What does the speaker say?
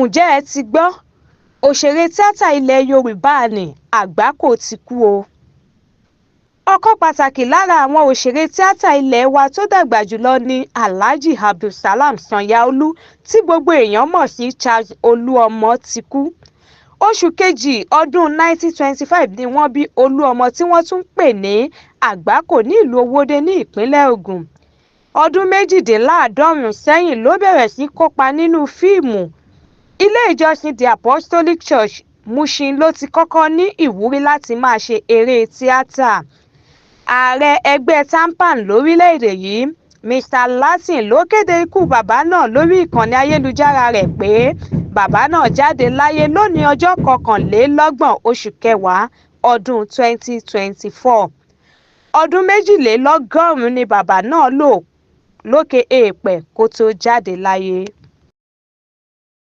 Ǹjẹ́ ẹ ti gbọ́? Òṣèré tíátà ilẹ̀ Yorùbá ni Agbako ti kú o. Ọ̀kan pàtàkì lára àwọn òṣèré tíátà ilẹ̀ wa tó dàgbà jùlọ ni Alhaji Abdulsalam Sanyaolu tí gbogbo èèyàn mọ̀ sí Charles Olúọmọ ti kú. Oṣù kejì ọdún 1925 ni wọ́n bí Olúọmọ tí wọ́n tún pè ní Agbako ní ìlú Owódé ní ìpínlẹ̀ Ògùn. Ọdún méjìdínláàádọ́rùn-ún sẹ́yìn ló bẹ̀rẹ̀ sí kópa nínú fíìmù. Ilé ìjọsìn The Apostolic Church Mushin ló ti kọ́kọ́ ní ìwúrí láti máa ṣe eré tíátà. Ààrẹ ẹgbẹ́ TAMPAN lórílẹ̀‐èdè yìí, Mr. Latin ló kéde ikú bàbá náà lórí ìkànnì ayélujára rẹ̀ pé bàbá náà jáde láyé lónìí ọjọ́ 21 oṣù kẹwàá ọdún 2024. Ọdún 82 ni bàbá náà lò lókè èèpẹ̀ kó tó jáde láyé.